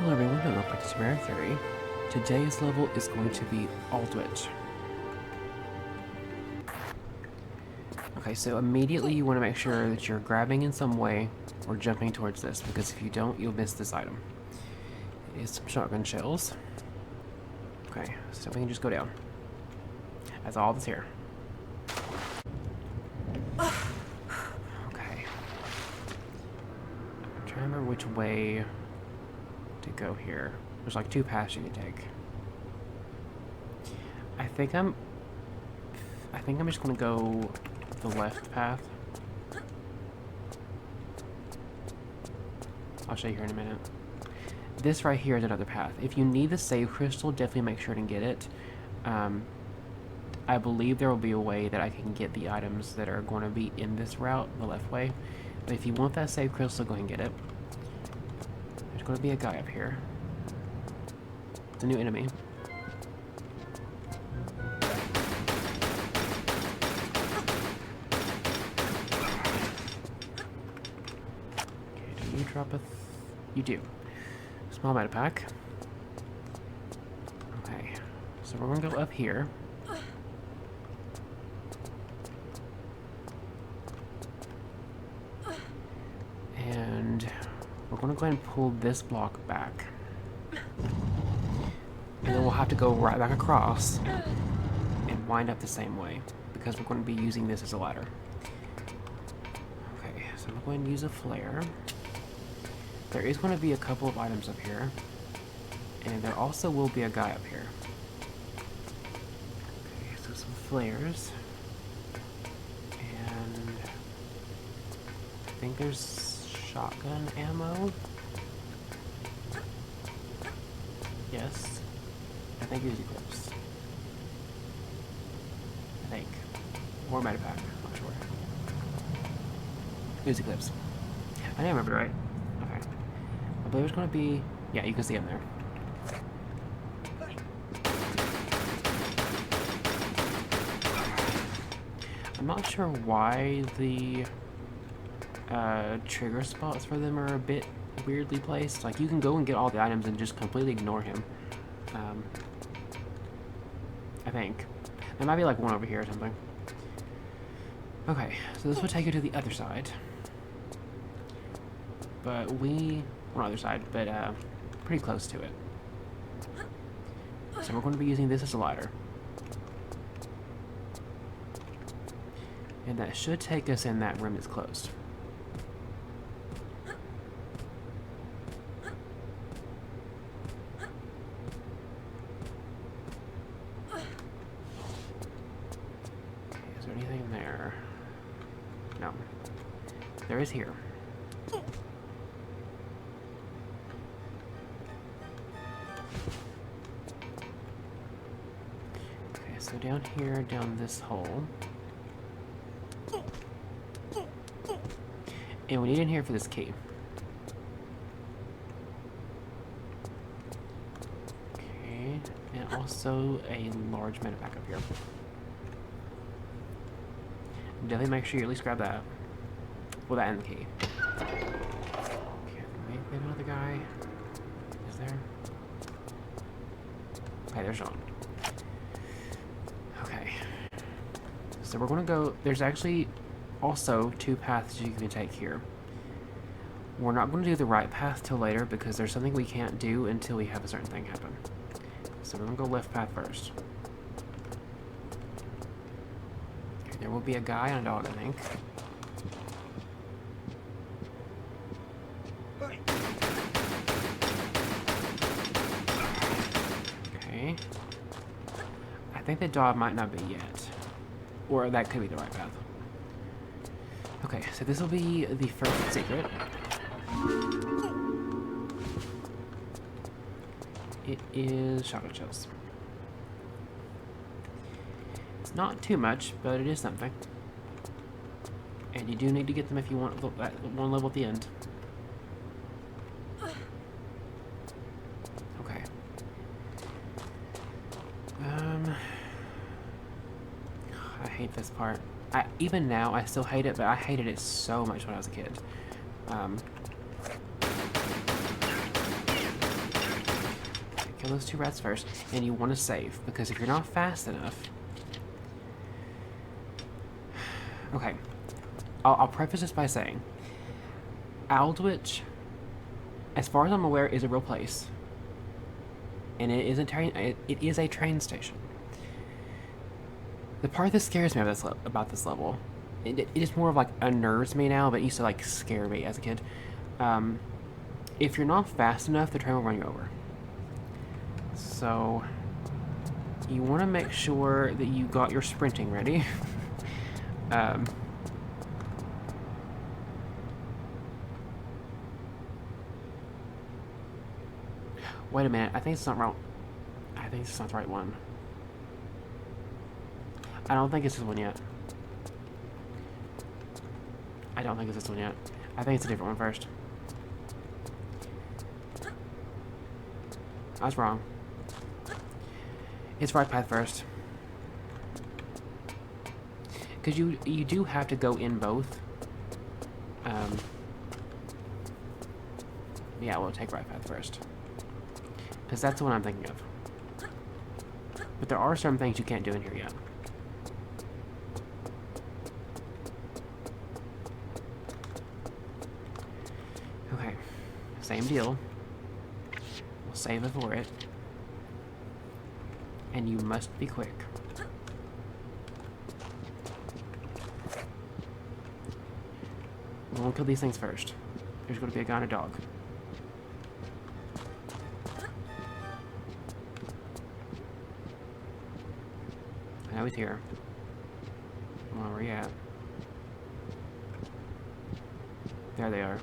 Hello everyone, welcome back to Super Theory. Today's level is going to be Aldwych. Okay, so immediately you want to make sure that you're grabbing in some way or jumping towards this, because if you don't, you'll miss this item. It is some shotgun shells. Okay, so we can just go down. That's all that's here. Okay. I'm trying to remember which way to go here. There's like two paths you can take. I think I'm just gonna go the left path. I'll show you here in a minute. This right here is another path. If you need the save crystal, definitely make sure to get it. I believe there will be a way that I can get the items that are going to be in this route, the left way. But if you want that save crystal, go ahead and get it. There's going to be a guy up here. It's a new enemy. Okay, do you drop a... You do. Small meta pack. Okay, so we're going to go up here. And we're going to go ahead and pull this block back. And then we'll have to go right back across and wind up the same way, because we're going to be using this as a ladder. Okay, so I'm going to use a flare. There is going to be a couple of items up here, and there also will be a guy up here. Okay, so some flares. And I think there's shotgun ammo. Yes. I think Uzi clips. I think. Or meta pack, I'm not sure. Uzi clips. I didn't remember right. Okay. I believe it's gonna be... Yeah, you can see him there. I'm not sure why the trigger spots for them are a bit weirdly placed. Like, you can go and get all the items and just completely ignore him. I think. There might be like one over here or something. Okay, so this will take you to the other side. But well, not other side, but pretty close to it. So we're going to be using this as a ladder. And that should take us in that room that's closed. Is there anything there? No. There is here. Okay, so down here, down this hole. And we need in here for this key. Okay, and also a large meta pack up here. Definitely make sure you at least grab that. Well, that and the key. Okay, maybe another guy. Is there? Okay, there's Sean. Okay. So we're gonna go... There's actually also two paths you can take here. We're not going to do the right path till later, because there's something we can't do until we have a certain thing happen. So we're going to go left path first. Okay, there will be a guy and a dog, I think. Okay. I think the dog might not be yet. Or that could be the right path. Okay, so this will be the first secret. It is shotgun shells. It's not too much, but it is something. And you do need to get them if you want that one level at the end. Okay. I hate this part. Even now, I still hate it, but I hated it so much when I was a kid. kill those 2 rats first. And you want to save, because if you're not fast enough... Okay. I'll preface this by saying, Aldwych, as far as I'm aware, is a real place. And it is a train station. The part that scares me about this level, it is more of like unnerves me now, but it used to like scare me as a kid. If you're not fast enough, the train will run you over. So you want to make sure that you got your sprinting ready. Wait a minute, I think it's not wrong. I think it's not the right one. I don't think it's this one yet. I don't think it's this one yet. I think it's a different one first. I was wrong. It's right path first. Because you do have to go in both. Yeah, we'll take right path first. Because that's the one I'm thinking of. But there are some things you can't do in here yet. Okay. Same deal. We'll save it for it. And you must be quick. We'll kill these things first. There's going to be a guy and a dog. I know he's here. Well, where are you at? There they are.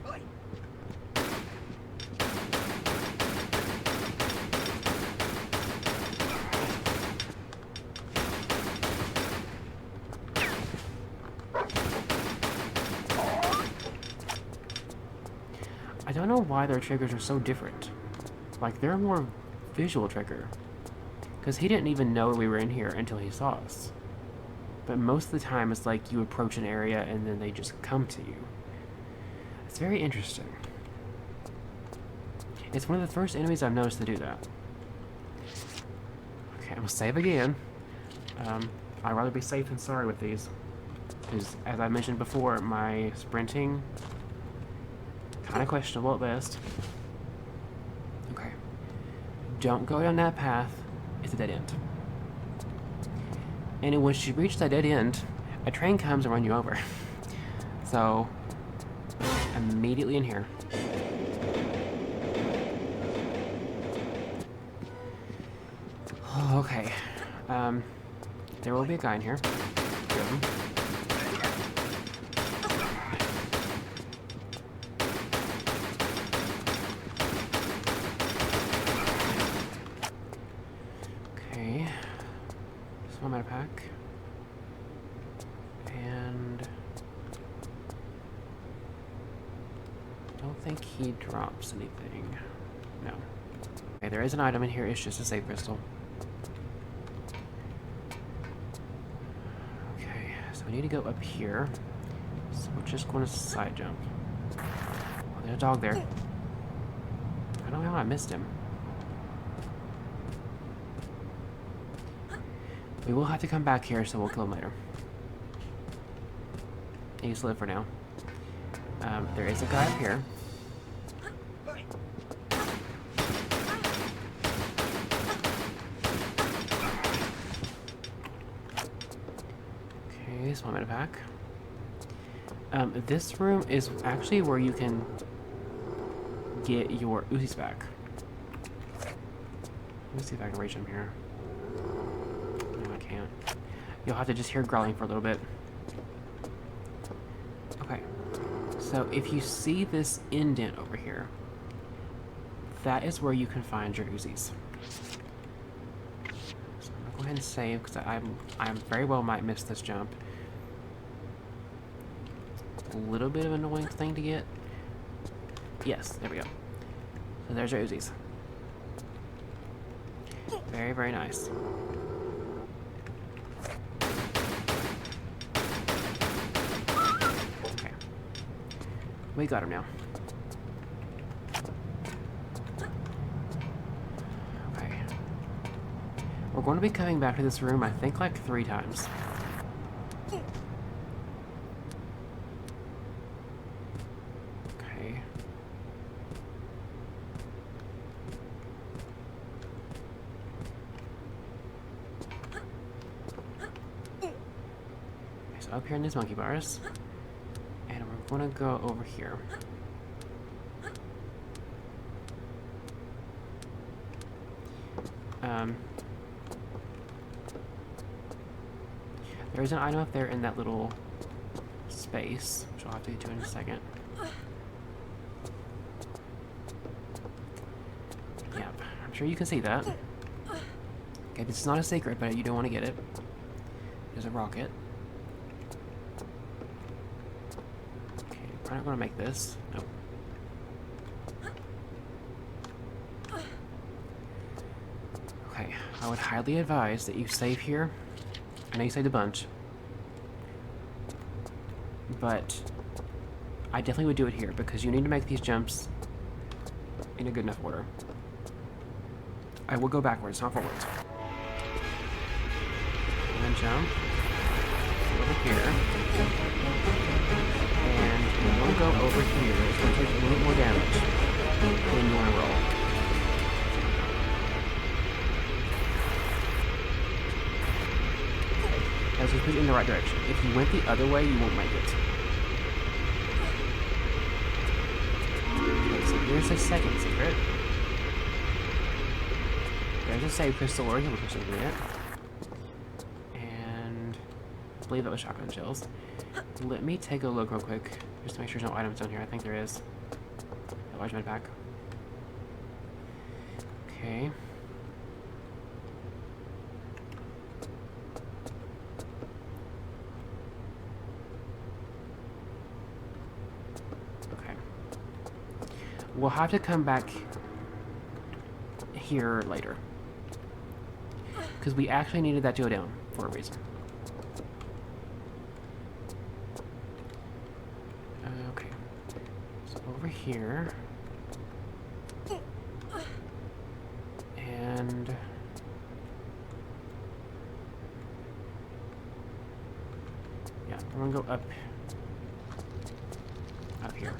I don't know why their triggers are so different. Like, they're a more visual trigger. Because he didn't even know we were in here until he saw us. But most of the time, it's like you approach an area and then they just come to you. It's very interesting. It's one of the first enemies I've noticed to do that. Okay, I'm gonna save again. I'd rather be safe than sorry with these. Because, as I mentioned before, my sprinting... kind of questionable at best. Okay. Don't go down that path. It's a dead end. And once you reach that dead end, a train comes and runs you over. So, immediately in here. Okay. There will be a guy in here. Two of them. I'm out of pack. And I don't think he drops anything. No. Okay, there is an item in here. It's just a save crystal. Okay, so we need to go up here. So we're just going to side jump. Oh, there's a dog there. I don't know how I missed him. We will have to come back here, so we'll kill him later. He's live for now. There is a guy up here. Okay, so I'm out of pack. This room is actually where you can get your Uzis back. Let me see if I can reach him here. Can't. You'll have to just hear growling for a little bit. Okay. So if you see this indent over here, that is where you can find your Uzis. So I'm gonna go ahead and save because I very well might miss this jump. A little bit of an annoying thing to get. Yes, there we go. So there's your Uzis. Very, very nice. We got him now. Okay. We're going to be coming back to this room, I think, like 3 times. Okay. So up here in these monkey bars. And we're going to go over here. There's an item up there in that little space, which I'll have to get to in a second. Yep, I'm sure you can see that. Okay, this is not a secret, but you don't want to get it. There's a rocket. Okay, we're not going to make this. Nope. Okay, I would highly advise that you save here. I know you saved a bunch, but I definitely would do it here because you need to make these jumps in a good enough order. I will go backwards, not forwards. And then jump over here, and you want to go over here. It's going to take a little bit more damage when you want to roll. As we put you in the right direction. If you went the other way, you won't make it. Okay, so here's the second secret. There's a save crystal or a healing crystal in it. And I believe that was shotgun shells. Let me take a look real quick, just to make sure there's no items down here. I think there is. A large med pack. Okay. We'll have to come back here later. Because we actually needed that to go down for a reason. Okay. So over here. And... yeah, we're gonna go up here.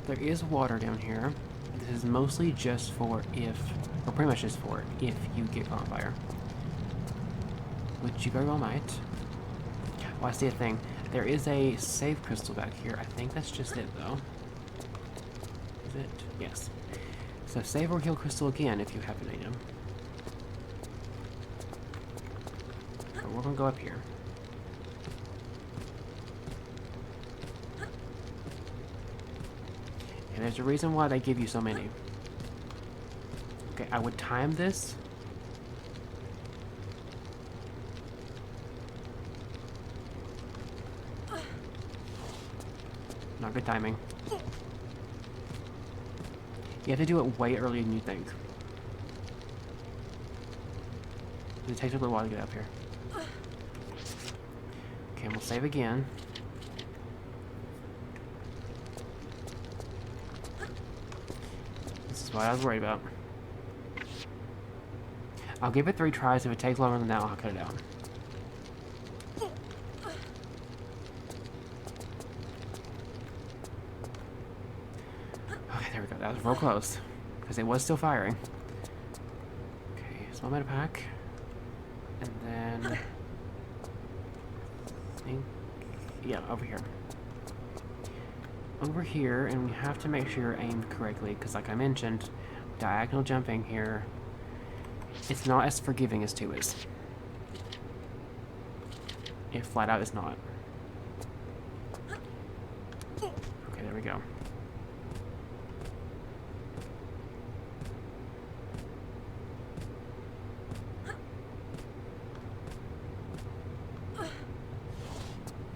There is water down here. This is mostly just for if, or pretty much just for if you get caught on fire. Which you very well might. Oh, I see a thing. There is a save crystal back here. I think that's just it, though. Is it? Yes. So save or heal crystal again if you have an item. So we're gonna go up here. And there's a reason why they give you so many. Okay, I would time this. Not good timing. You have to do it way earlier than you think. It takes a little while to get up here. Okay, we'll save again. That's what I was worried about. I'll give it 3 tries. If it takes longer than that, I'll cut it out. Okay, there we go. That was real close. Because it was still firing. Okay, small meta pack. And then... I think... yeah, over here. Over here, and we have to make sure you're aimed correctly, because like I mentioned, diagonal jumping here, it's not as forgiving as 2 is. It flat out is not. Okay, there we go.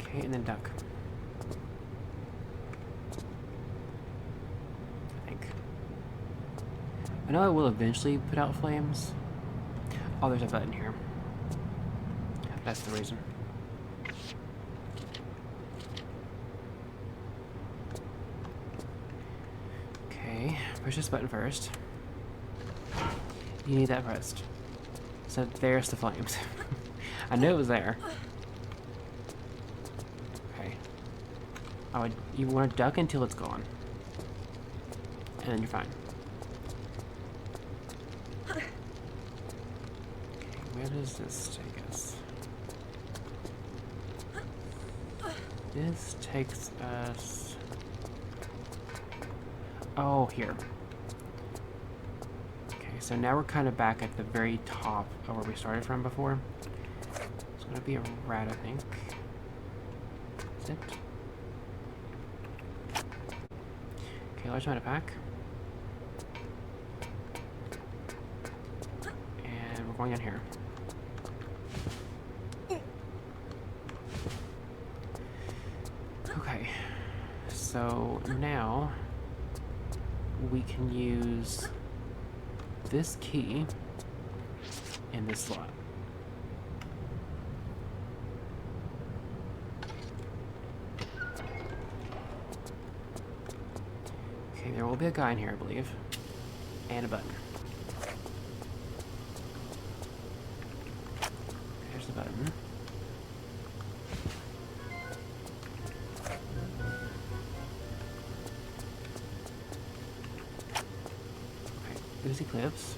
Okay, and then duck. I know it will eventually put out flames. Oh, there's a button here. That's the reason. Okay, push this button first. You need that pressed. So there's the flames. I knew it was there. Okay. You want to duck until it's gone. And then you're fine. Okay, where does this take us? This takes us... Oh, here. Okay, so now we're kind of back at the very top of where we started from before. It's going to be a rat, I think. Is it? Okay, large amount of pack. And we're going in here. Okay, so now we can use this key in this slot. Okay, there will be a guy in here, I believe. And a button. There's the button. Uzi clips.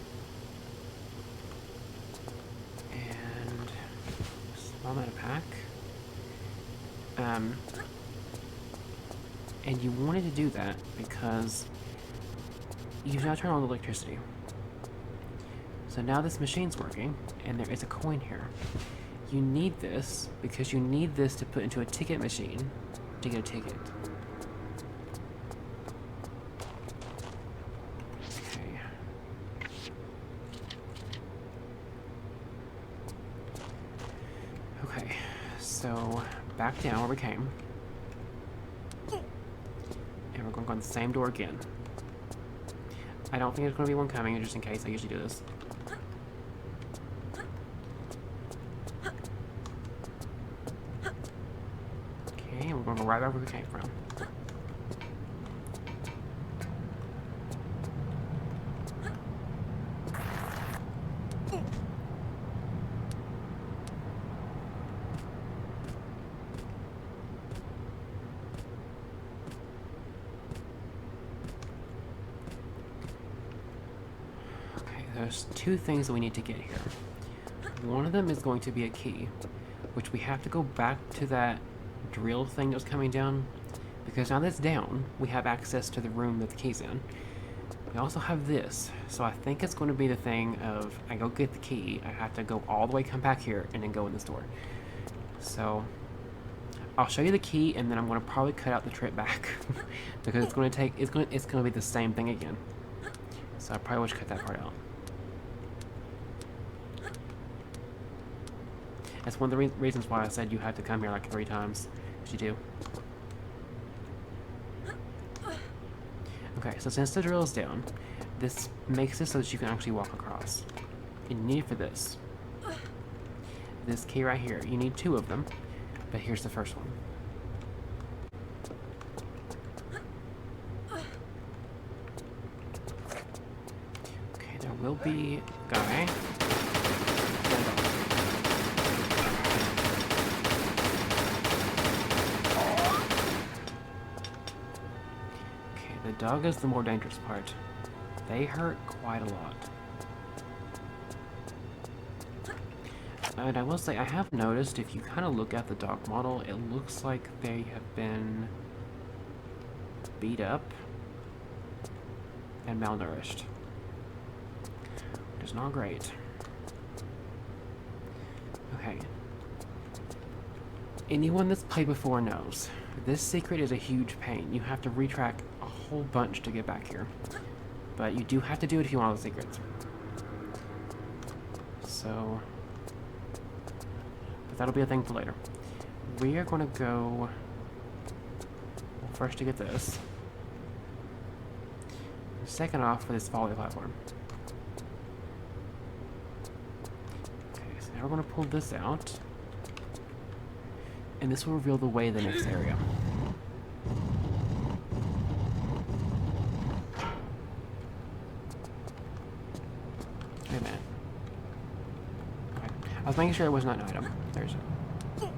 And small amount of pack. And you wanted to do that because you've now turned on the electricity. So now this machine's working, and there is a coin here. You need this because you need this to put into a ticket machine to get a ticket. Okay. Okay, so back down where we came. And we're going to go on the same door again. I don't think there's going to be one coming, just in case I usually do this. Okay, and we're going to go right back where we came from. There's two things that we need to get here. One of them is going to be a key, which we have to go back to that drill thing that was coming down, because now that's down, we have access to the room that the key's in. We also have this, so I think it's going to be the thing of, I go get the key, I have to go all the way, come back here, and then go in this door. So, I'll show you the key, and then I'm going to probably cut out the trip back, because it's going to be the same thing again. So I probably should cut that part out. That's one of the reasons why I said you had to come here like 3 times, because you do. Okay, so since the drill is down, this makes it so that you can actually walk across. And you need it for this. This key right here. You need 2 of them, but here's the first one. Okay, there will be a guy. The dog is the more dangerous part. They hurt quite a lot. And I will say, I have noticed if you kind of look at the dog model, it looks like they have been beat up and malnourished, which is not great. Okay. Anyone that's played before knows, this secret is a huge pain. You have to retrack a whole bunch to get back here. But you do have to do it if you want all the secrets. So... but that'll be a thing for later. We are going to go... well, first to get this. Second off for this volley platform. Okay, so now we're going to pull this out. And this will reveal the way to the next area. Okay, I was making sure it was not an item. There's it. Okay.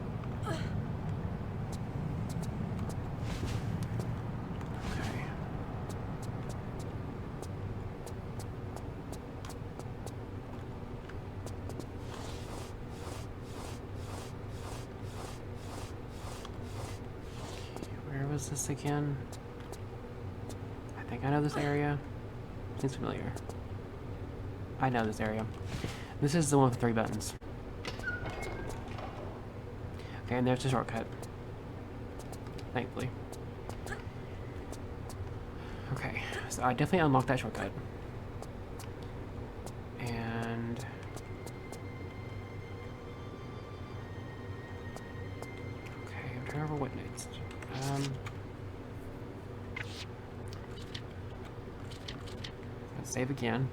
Where was this again? I think I know this area. Seems familiar. I know this area. This is the one with 3 buttons. Okay, and there's the shortcut. Thankfully. Okay, so I definitely unlocked that shortcut. And... okay, I'm trying to remember what next. Let's save again.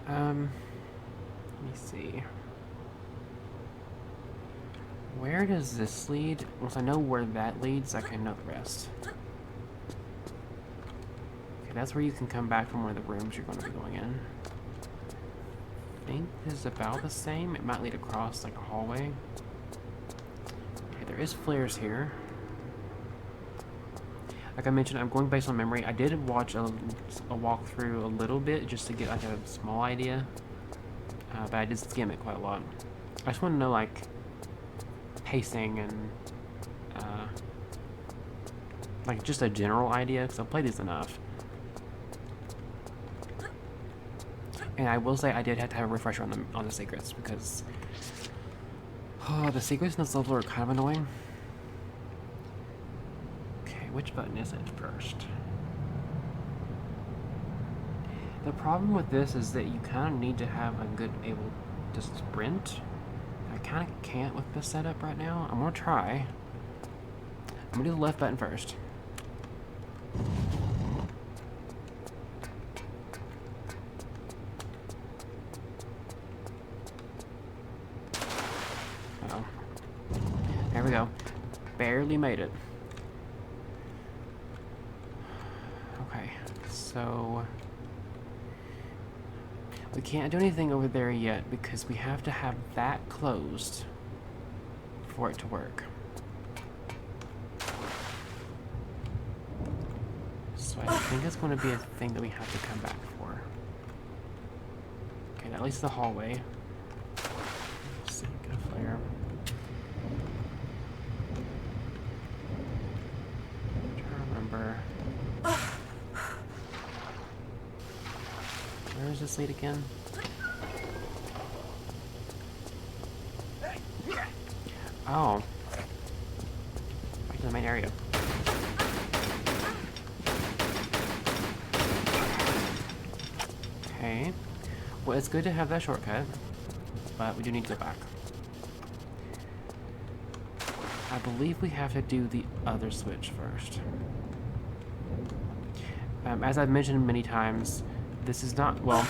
Let me see. Where does this lead? Once I know where that leads, I can know the rest. Okay, that's where you can come back from one of the rooms you're going to be going in. I think this is about the same. It might lead across like a hallway. Okay, there is flares here. Like I mentioned, I'm going based on memory. I did watch a walkthrough a little bit just to get like a small idea, but I did skim it quite a lot. I just want to know like pacing and like just a general idea because I've played these enough. And I will say I did have to have a refresher on the secrets because the secrets in this level are kind of annoying. Which button is it first? The problem with this is that you kind of need to have a good able to sprint. I kind of can't with this setup right now. I'm gonna try. I'm gonna do the left button first. Uh-oh. There we go. Barely made it. Okay, so we can't do anything over there yet because we have to have that closed for it to work. So I think it's going to be a thing that we have to come back for. Okay, at least the hallway. Let's see, get a flare. I'm trying to remember. Where is this lead again? Oh. Back to the main area. Okay. Well, it's good to have that shortcut, but we do need to go back. I believe we have to do the other switch first. As I've mentioned many times, this is not, well,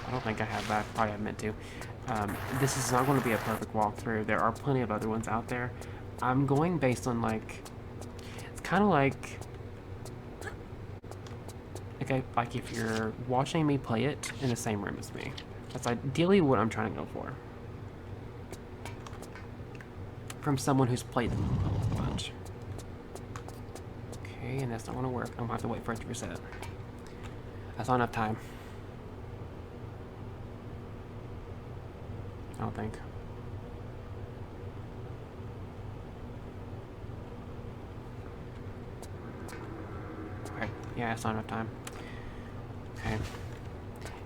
I don't think I have that, probably I meant to. This is not going to be a perfect walkthrough. There are plenty of other ones out there. I'm going based on like, it's kind of like, okay, like if you're watching me play it in the same room as me. That's ideally what I'm trying to go for. From someone who's played them a bunch. Okay, and that's not going to work. I'm going to have to wait for it to reset. That's not enough time. I don't think. Okay, yeah, it's not enough time. Okay.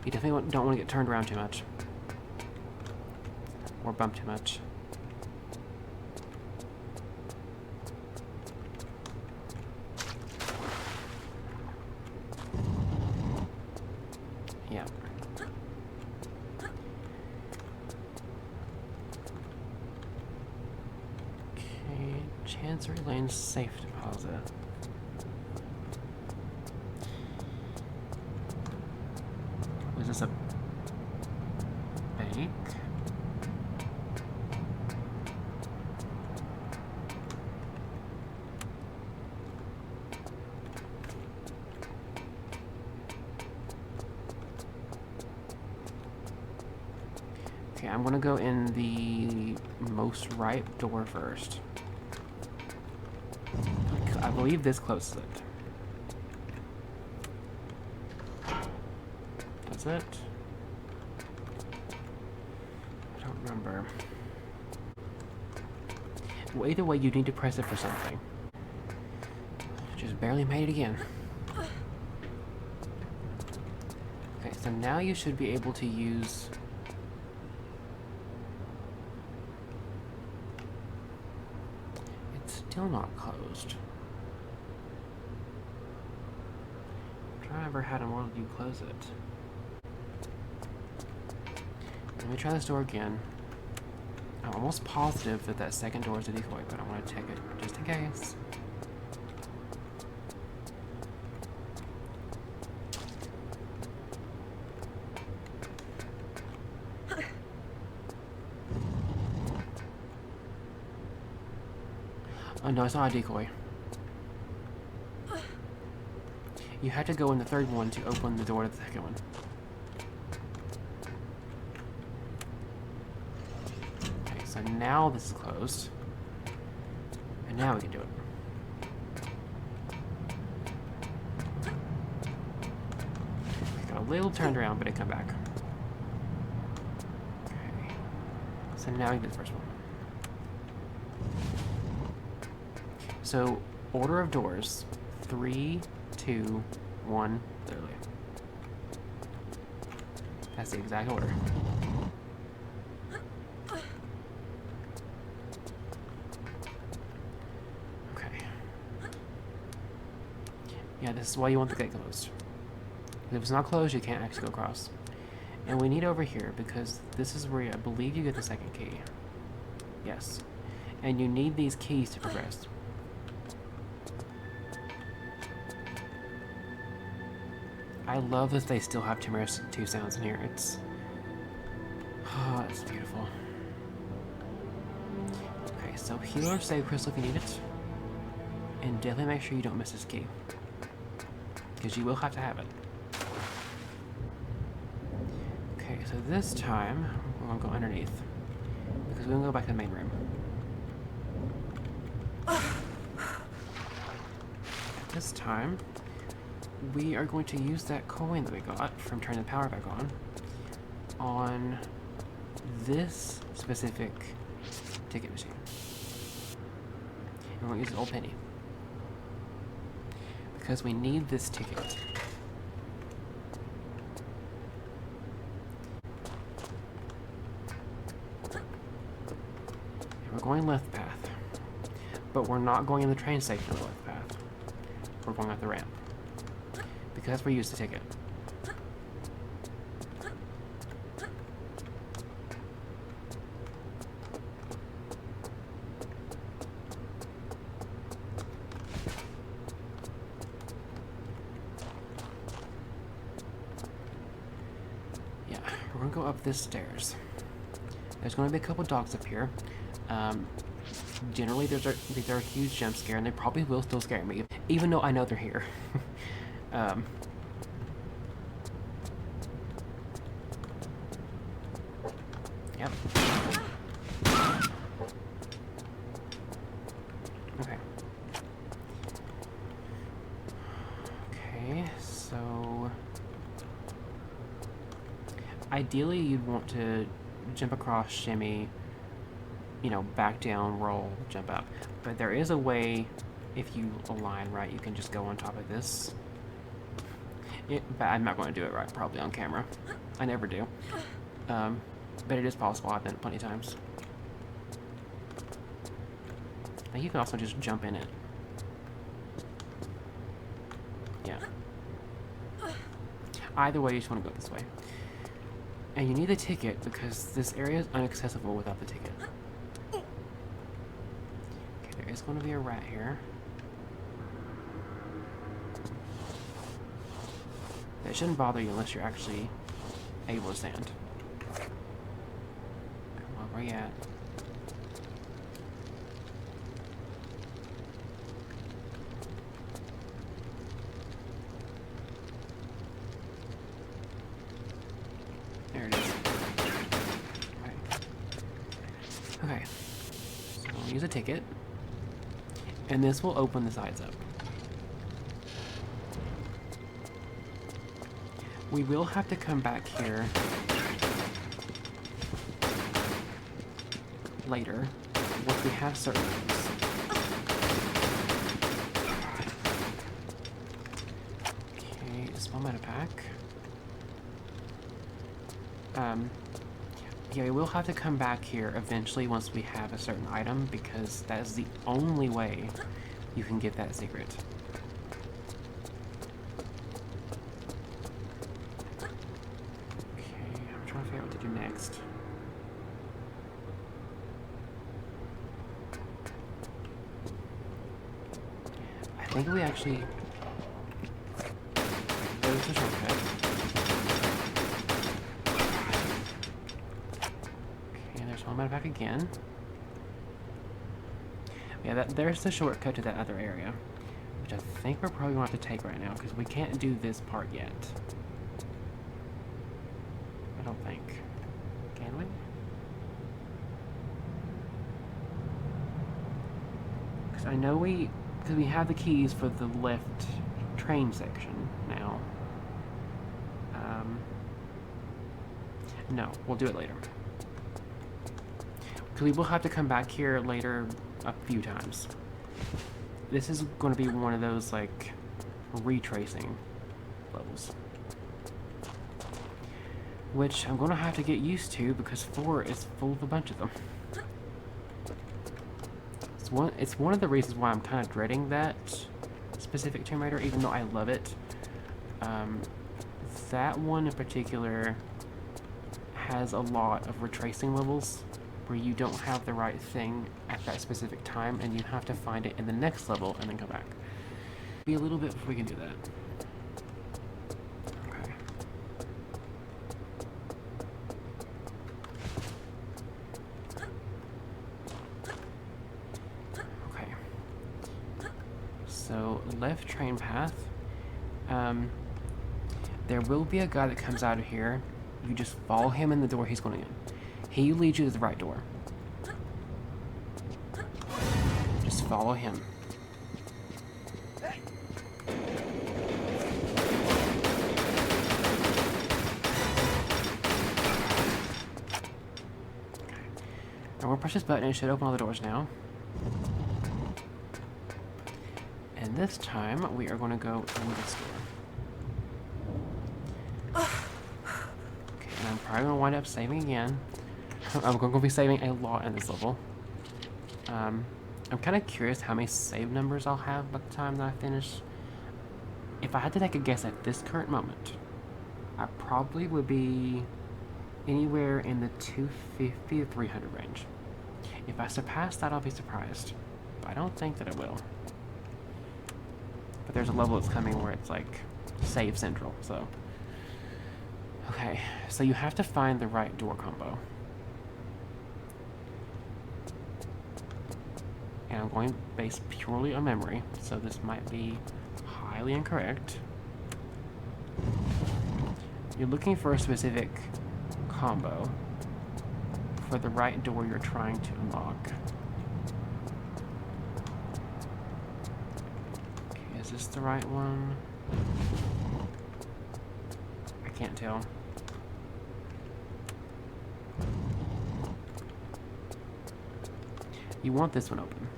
You definitely don't want to get turned around too much. Or bump too much. Yeah. Okay, Chancery Lane safe deposit. Was this a bank? Okay, I'm gonna go in the most right door first. I believe this closes it. Does it? I don't remember. Well, either way, you need to press it for something. Just barely made it again. Okay, so now you should be able to use... It's still not closed. I'm trying to remember how to more you close it. Let me try this door again. I'm almost positive that that second door is a decoy, but I want to check it just in case. Oh no, it's not a decoy. You had to go in the third one to open the door to the second one. Okay, so now this is closed. And now we can do it. Got a little turned around, but it come back. Okay. So now we can do the first one. So, order of doors, 3, 2, 1, literally. That's the exact order. Okay. Yeah, this is why you want the gate closed. If it's not closed, you can't actually go across. And we need over here, because this is where I believe you get the second key. Yes. And you need these keys to progress. I love that they still have two sounds in here. It's... Oh, it's beautiful. Okay, so healer, save crystal if you need it. And definitely make sure you don't miss this key. Because you will have to have it. Okay, so this time, we're going to go underneath. Because we're going to go back to the main room. This time... we are going to use that coin that we got from turning the power back on this specific ticket machine. And we're going to use an old penny. Because we need this ticket. And we're going left path. But we're not going in the train station on the left path. We're going up the ramp. Because that's where you use the ticket. Yeah, we're gonna go up this stairs. There's gonna be a couple dogs up here. Generally, these are a huge jump scare, and they probably will still scare me, even though I know they're here. Yep. Okay. Okay, so... ideally, you'd want to jump across, shimmy, you know, back down, roll, jump up. But there is a way, if you align right, you can just go on top of this. But I'm not going to do it right, probably on camera. I never do. But it is possible. I've done it plenty of times. And you can also just jump in it. Yeah. Either way, you just want to go this way. And you need a ticket because this area is inaccessible without the ticket. Okay, there is going to be a rat here. It shouldn't bother you unless you're actually able to stand. Come on, where you at? There it is. Okay. use a ticket, and this will open the sides up. We will have to come back here later once we have certain things. Okay, small meta pack. Yeah, we will have to come back here eventually once we have a certain item, because that is the only way you can get that secret. Okay, I'm trying to figure out what to do next. I think we actually... There's a shortcut. Matter back again. Yeah, there's the shortcut to that other area, which I think we're probably going to have to take right now because we can't do this part yet. I don't think. Can we? Because I know because we have the keys for the left train section now. No, we'll do it later. Because we will have to come back here later a few times. This is going to be one of those, like, retracing levels. Which I'm going to have to get used to because 4 is full of a bunch of them. It's one of the reasons why I'm kind of dreading that specific Tomb Raider, even though I love it. That one in particular has a lot of retracing levels where you don't have the right thing at that specific time, and you have to find it in the next level and then come back. Be a little bit before we can do that. Okay. Okay. So, left train path. There will be a guy that comes out of here. You just follow him in the door he's going in. He leads you to the right door. Just follow him. And we'll push this button and it should open all the doors now. And this time we are going to go in this door. Okay, and I'm probably going to wind up saving again. I'm going to be saving a lot in this level. I'm kind of curious how many save numbers I'll have by the time that I finish. If I had to take a guess at this current moment, I probably would be anywhere in the 250 to 300 range. If I surpass that, I'll be surprised. But I don't think that I will. But there's a level that's coming where it's like save central, so. Okay, so you have to find the right door combo. And I'm going based purely on memory, so this might be highly incorrect. You're looking for a specific combo for the right door you're trying to unlock. Okay, is this the right one? I can't tell. You want this one open.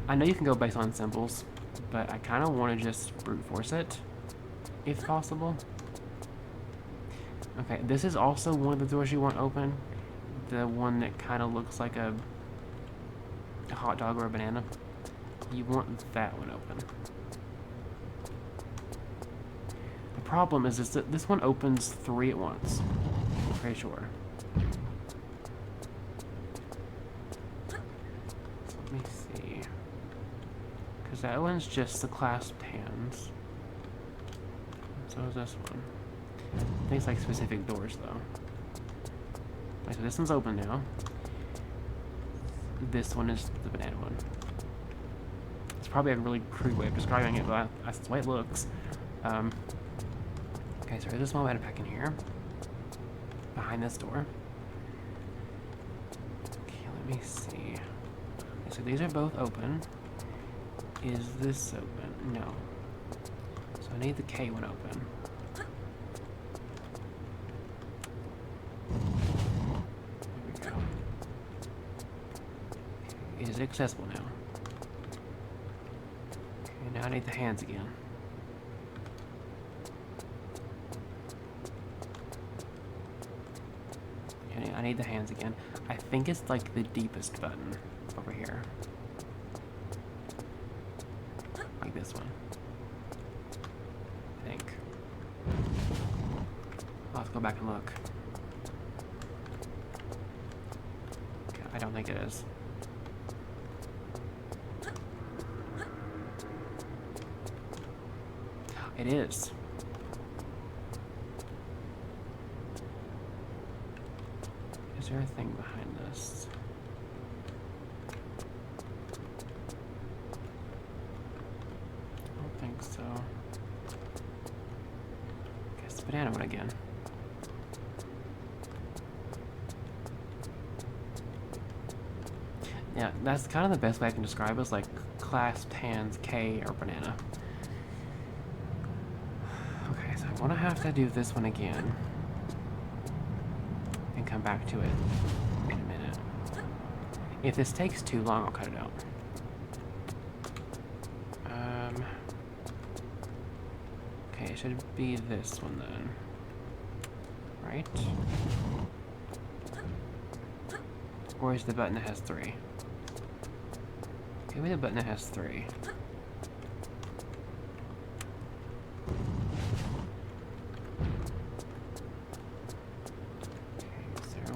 I know you can go based on symbols, but I kind of want to just brute force it, if possible. Okay, this is also one of the doors you want open. The one that kind of looks like a hot dog or a banana. You want that one open. The problem is that this one opens 3 at once. I'm pretty sure. So let me see. Because that one's just the clasped hands. So is this one. I think it's like specific doors though. Okay, so this one's open now. This one is the banana one. It's probably a really crude way of describing it, but that's the way it looks. Okay, Okay, so there's a small backpack in here. Behind this door. Okay, let me see. Okay, so these are both open. Is this open? No. So I need the K one open. There we go. It is accessible now. Okay, now I need the hands again. Okay, I need the hands again. I think it's like the deepest button over here. Like this one. I think. I'll have to go back and look. Okay, I don't think it is. It is. Is there a thing behind this? I don't think so. Guess the banana one again. Yeah, that's kind of the best way I can describe it, is like clasped hands, K or banana. Okay, so I want to have to do this one again. And come back to it in a minute. If this takes too long, I'll cut it out. Okay, it should be this one then. Right? Or is the button that has 3? Give me the button that has 3.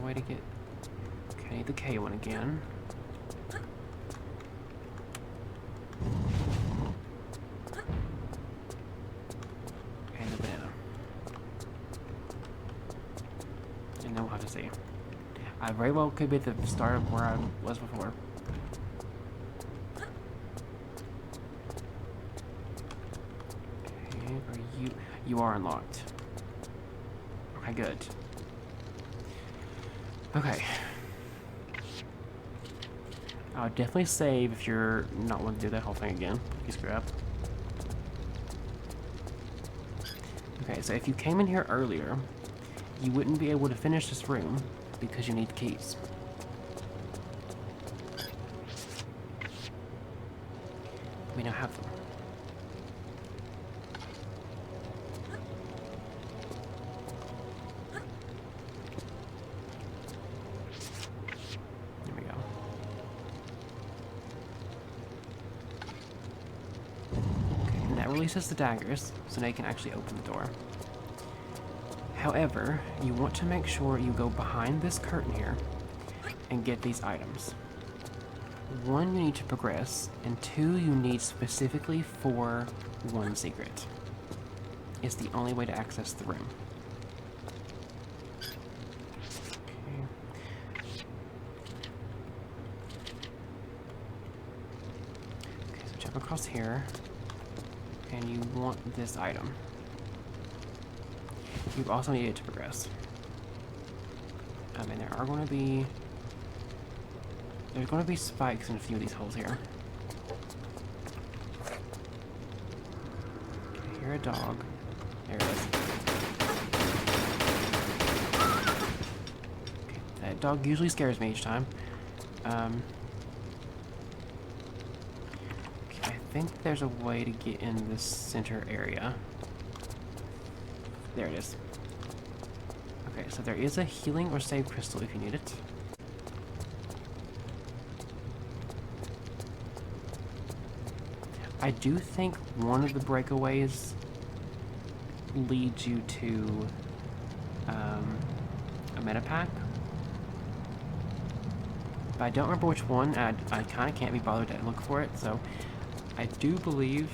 Way to get... Okay, I need the K one again. And the banana. And then we'll have to see. I very well could be at the start of where I was before. Okay, are you... You are unlocked. Okay, good. Okay. I would definitely save if you're not wanting to do that whole thing again. If you screw up. Okay, so if you came in here earlier, you wouldn't be able to finish this room because you need the keys. We now have them. Releases the daggers, so now you can actually open the door. However, you want to make sure you go behind this curtain here and get these items. 1, you need to progress, and 2, you need specifically for 1 secret. It's the only way to access the room. Okay, so jump across here. And you want this item. You also need it to progress. And there are going to be... There's going to be spikes in a few of these holes here. I hear a dog. There it is. Okay, that dog usually scares me each time. I think there's a way to get in this center area. There it is. Okay, so there is a healing or save crystal if you need it. I do think one of the breakaways leads you to a meta pack. But I don't remember which one, and I kind of can't be bothered to look for it, so I do believe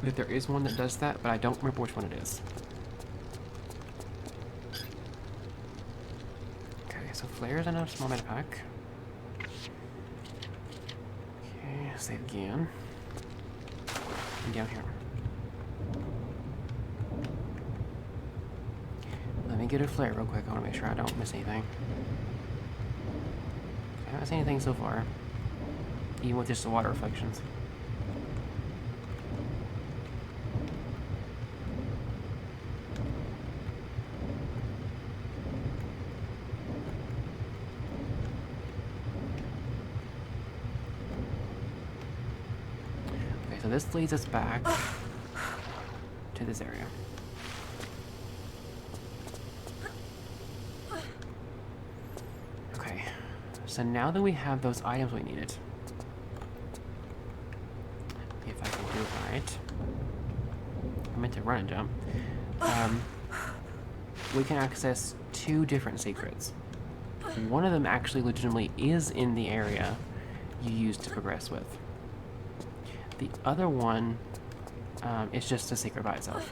that there is one that does that, but I don't remember which one it is. Okay, so flares and a small meta pack. Okay, save again. And down here. me get a flare real quick. I want to make sure I don't miss anything. I haven't seen anything so far, even with just the water reflections. Okay, so this leads us back to this area. Okay, so now that we have those items we needed, if I can do it right, I meant to run and jump, we can access 2 different secrets. One of them actually legitimately is in the area you used to progress with. The other one is just a secret by itself.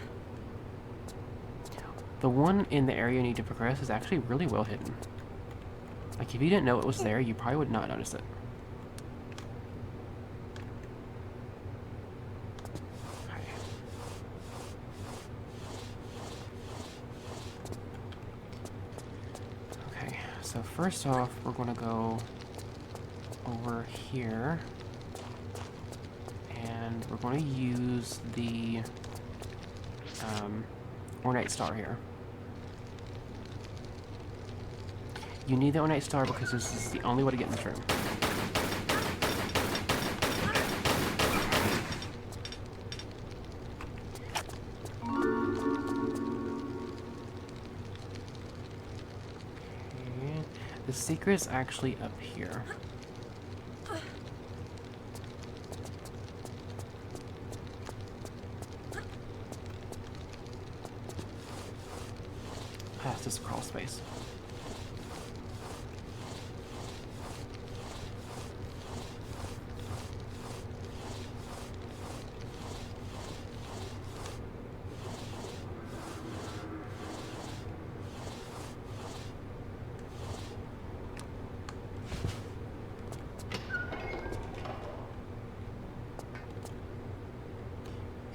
The one in the area you need to progress is actually really well hidden. Like, if you didn't know it was there, you probably would not notice it. Okay, so first off, we're going to go over here. And we're going to use the ornate star here. You need the ornate star because this is the only way to get in this room. Okay. The secret's actually up here. Past this crawl space.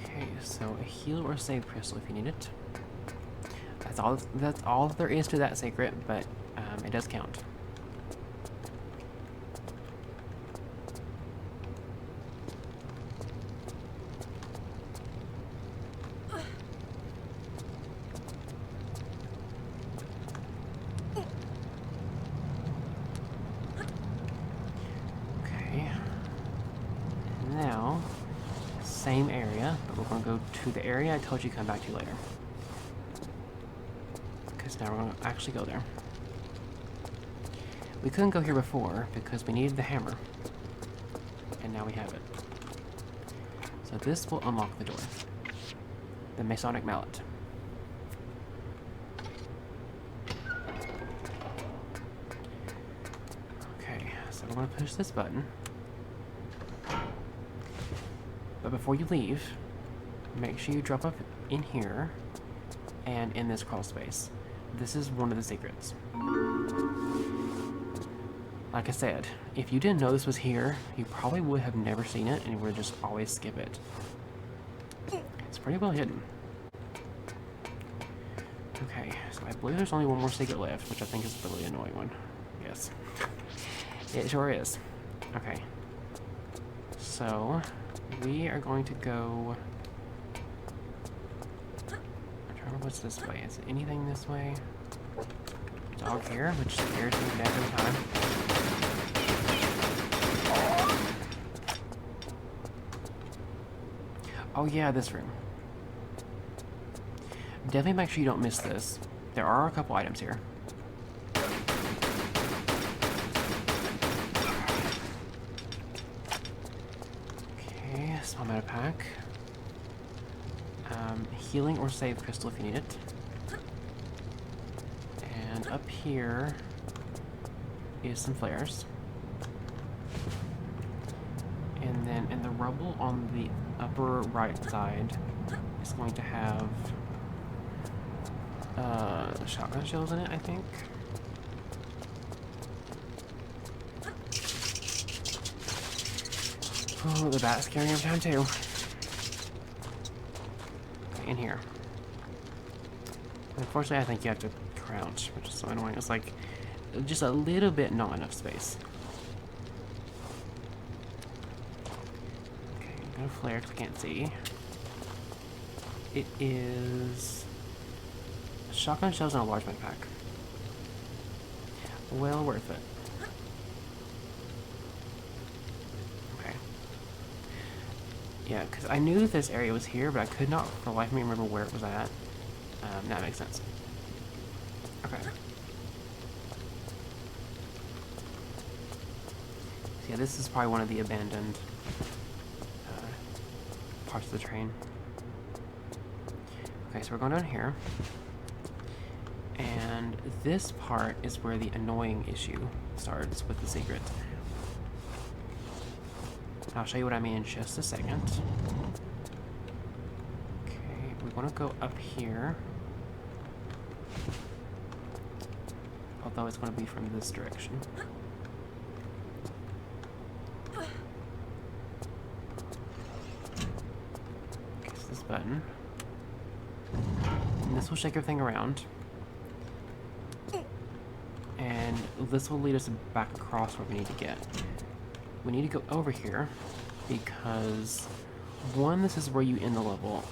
Okay, so a heal or save crystal if you need it. That's all there is to that secret, but it does count. Okay. Now, same area, but we're going to go to the area I told you to come back to later. Now we're going to actually go there. We couldn't go here before because we needed the hammer. And now we have it. So this will unlock the door. The Masonic Mallet. Okay, so we're going to push this button. But before you leave, make sure you drop up in here and in this crawl space. This is one of the secrets. Like I said, if you didn't know this was here, you probably would have never seen it and would just always skip it. It's pretty well hidden. Okay, so I believe there's only one more secret left, which I think is the really annoying one. Yes. It sure is. Okay. So, we are going to go... What's this way? Is it anything this way? Dog here, which scares me every time. Oh yeah, this room. Definitely make sure you don't miss this. There are a couple items here. Okay, small meta pack. Healing or save crystal if you need it. And up here is some flares. And then in the rubble on the upper right side is going to have shotgun shells in it, I think. Oh, the bat's carrying time too. In here. Unfortunately, I think you have to crouch, which is so annoying. It's like just a little bit not enough space. Okay, I'm gonna flare because I can't see. It is shotgun shells and a large backpack. Well worth it. Okay. Yeah, because I knew this area was here, but I could not for the life of me remember where it was at. That makes sense. Okay. So yeah, this is probably one of the abandoned parts of the train. Okay, so we're going down here. And this part is where the annoying issue starts with the secret. I'll show you what I mean in just a second. Okay, we want to go up here. Although it's going to be from this direction. Okay, so this button. And this will shake everything around. And this will lead us back across where we need to get. We need to go over here because 1, this is where you end the level,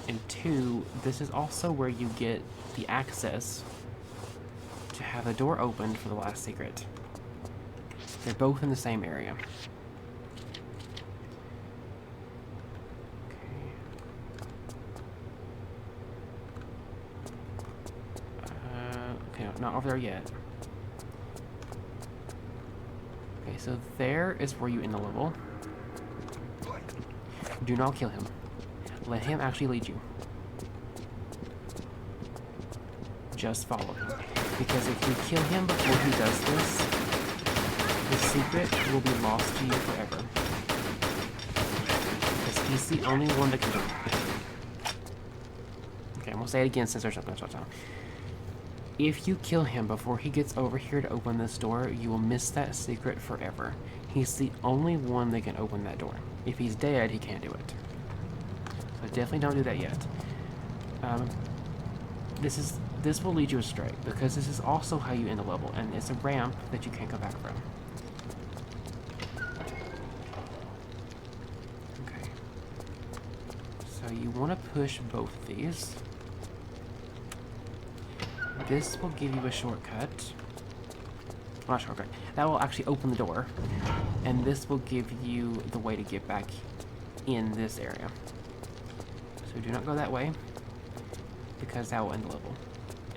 and 2, this is also where you get the access to have the door opened for the last secret. They're both in the same area. Okay, no, not over there yet. Okay, so there is where you end the level. Do not kill him. Let him actually lead you. Just follow him. Because if you kill him before he does this, the secret will be lost to you forever. Because he's the only one that can do it. Okay, I'm gonna say it again since there's something to talk. If you kill him before he gets over here to open this door, you will miss that secret forever. He's the only one that can open that door. If he's dead, he can't do it. So definitely don't do that yet. This will lead you astray, because this is also how you end the level, and it's a ramp that you can't go back from. Okay. So you want to push both of these. This will give you a shortcut. Well, not a shortcut. That will actually open the door. And this will give you the way to get back in this area. So do not go that way, because that will end the level.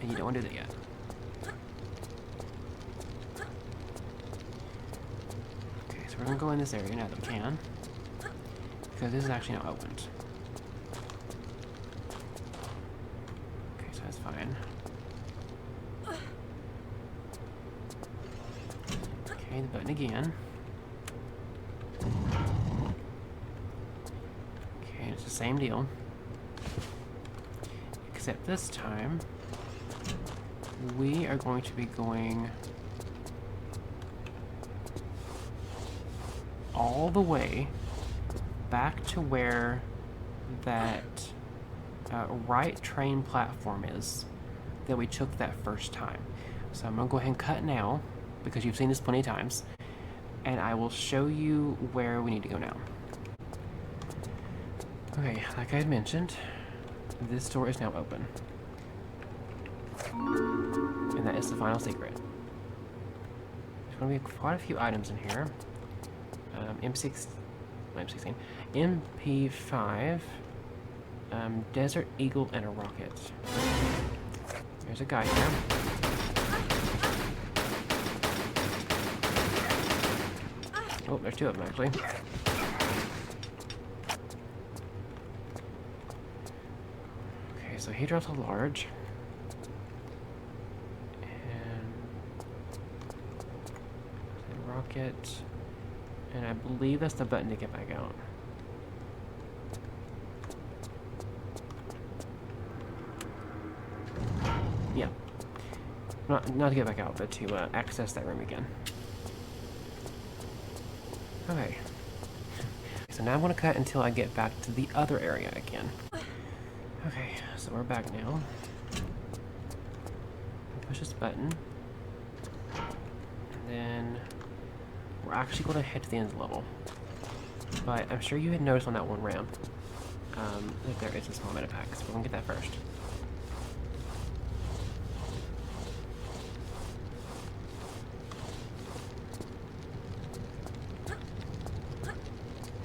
And you don't want to do that yet. Okay, so we're going to go in this area now that we can. Because this is actually not opened. Okay, so that's fine. Okay, the button again. Okay, it's the same deal. Except this time, we are going to be going all the way back to where that right train platform is that we took that first time. So I'm going to go ahead and cut now, because you've seen this plenty of times, and I will show you where we need to go now. Okay, like I had mentioned, this door is now open. And that is the final secret. There's going to be quite a few items in here. M16, MP5, Desert Eagle, and a rocket. There's a guy here. Oh, there's 2 of them actually. Okay, so he drops a large. Rocket, and I believe that's the button to get back out. Yeah, not to get back out, but to access that room again. Okay, so now I'm going to cut until I get back to the other area again. Okay, so we're back now. push this button. And then we're actually going to head to the end of the level. But I'm sure you had noticed on that one ramp that there is a small meta pack, so we're going to get that first.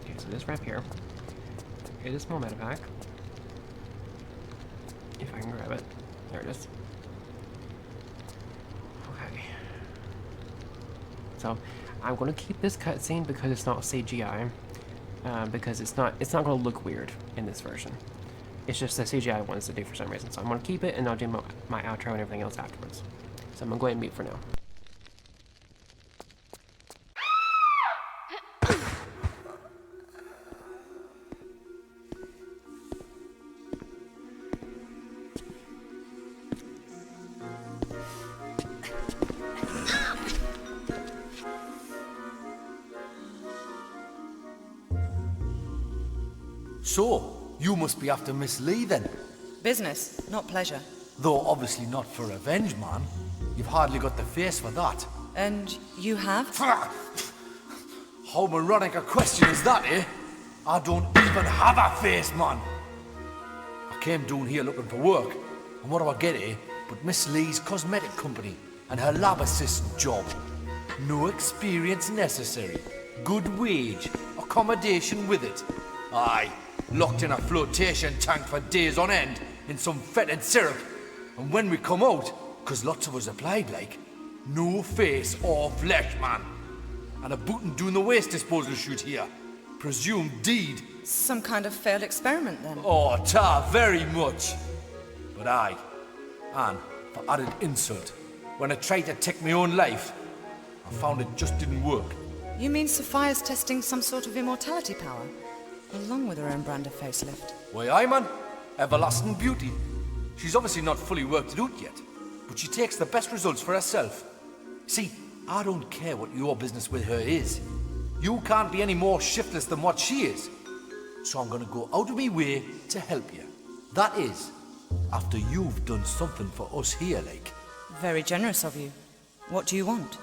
Okay, so this ramp here is a small meta pack. If I can grab it. There it is. Okay. So I'm going to keep this cutscene because it's not CGI. Because it's not going to look weird in this version. It's just the CGI wants to do for some reason. So I'm going to keep it and I'll do my outro and everything else afterwards. So I'm going to go ahead and mute for now. So, you must be after Miss Lee then? Business, not pleasure. Though obviously not for revenge, man. You've hardly got the face for that. And you have? How moronic a question is that, eh? I don't even have a face, man. I came down here looking for work, and what do I get, eh? But Miss Lee's cosmetic company and her lab assistant job. No experience necessary. Good wage, accommodation with it. Aye, locked in a flotation tank for days on end in some fetid syrup. And when we come out, 'cause lots of us applied like, no face or flesh, man. And a bootin' doing the waste disposal shoot here. Presumed deed. Some kind of failed experiment then? Oh, ta, very much. But aye, and for added insult, when I tried to take my own life, I found it just didn't work. You mean Sophia's testing some sort of immortality power? Along with her own brand of facelift? Why, aye, man. Everlasting beauty. She's obviously not fully worked it out yet, but she takes the best results for herself. See, I don't care what your business with her is. You can't be any more shiftless than what she is. So I'm gonna go out of my way to help you. That is, after you've done something for us here, like. Very generous of you. What do you want?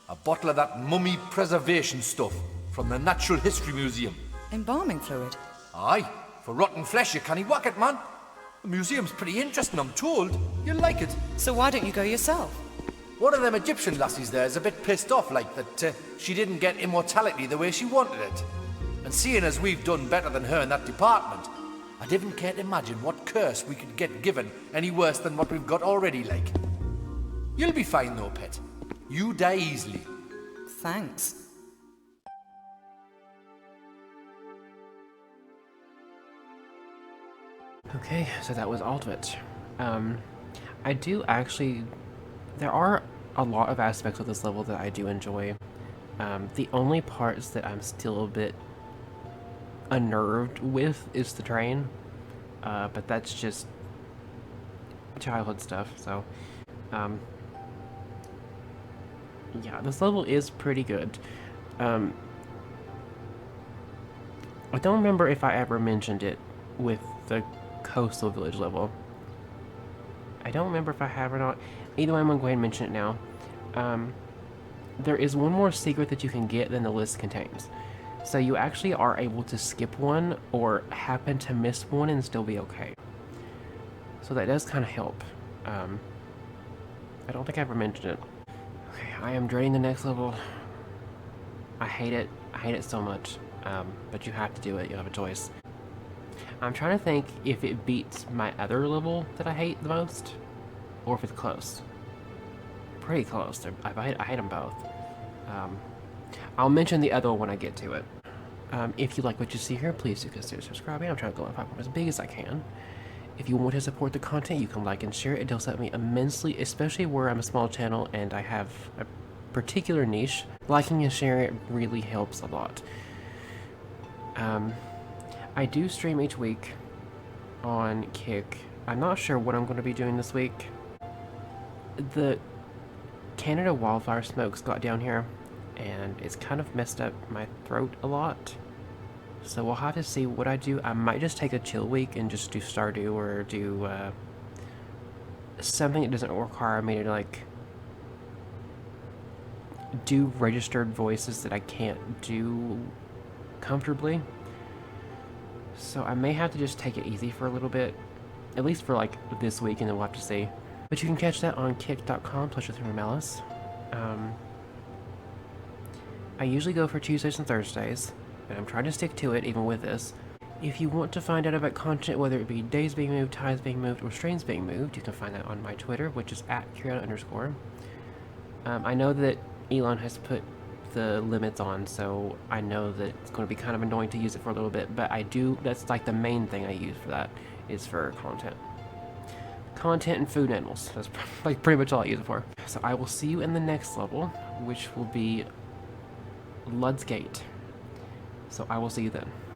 A bottle of that mummy preservation stuff from the Natural History Museum. Embalming fluid? Aye, for rotten flesh you can't whack it, man. The museum's pretty interesting, I'm told. You'll like it. So why don't you go yourself? One of them Egyptian lassies there is a bit pissed off, like, that she didn't get immortality the way she wanted it. And seeing as we've done better than her in that department, I didn't care to imagine what curse we could get given any worse than what we've got already, like. You'll be fine though, pet. You die easily. Thanks. Okay, so that was Aldwych. I do actually... There are a lot of aspects of this level that I do enjoy. The only parts that I'm still a bit unnerved with is the train. But that's just childhood stuff, so... yeah, this level is pretty good. I don't remember if I ever mentioned it with the coastal village level. I don't remember if I have or not. Either way, I'm gonna go ahead and mention it now. There is one more secret that you can get than the list contains. So you actually are able to skip one or happen to miss one and still be okay. So that does kind of help. I don't think I ever mentioned it. Okay, I am dreading the next level. I hate it. I hate it so much. But you have to do it. You have a choice. I'm trying to think if it beats my other level that I hate the most, or if it's close. Pretty close. I hate them both. I'll mention the other one when I get to it. If you like what you see here, please do consider subscribing. I'm trying to go on platform as big as I can. If you want to support the content, you can like and share it. It does help me immensely, especially where I'm a small channel and I have a particular niche. Liking and sharing it really helps a lot. I do stream each week on Kick. I'm not sure what I'm going to be doing this week. The Canada wildfire smokes got down here, and it's kind of messed up my throat a lot. So we'll have to see what I do. I might just take a chill week and just do Stardew or do something that doesn't require me to like do registered voices that I can't do comfortably. So I may have to just take it easy for a little bit, at least for like this week, and then we'll have to see. But you can catch that on kick.com/malice. I usually go for Tuesdays and Thursdays, and I'm trying to stick to it even with this. If you want to find out about content, whether it be days being moved, times being moved, or streams being moved, you can find that on my Twitter, which is @Kyrion_. I know that Elon has put the limits on, so I know that it's going to be kind of annoying to use it for a little bit, but that's like the main thing I use for that, is for content. Content and food animals. That's like pretty much all I use it for. So I will see you in the next level, which will be Lud's Gate. So I will see you then.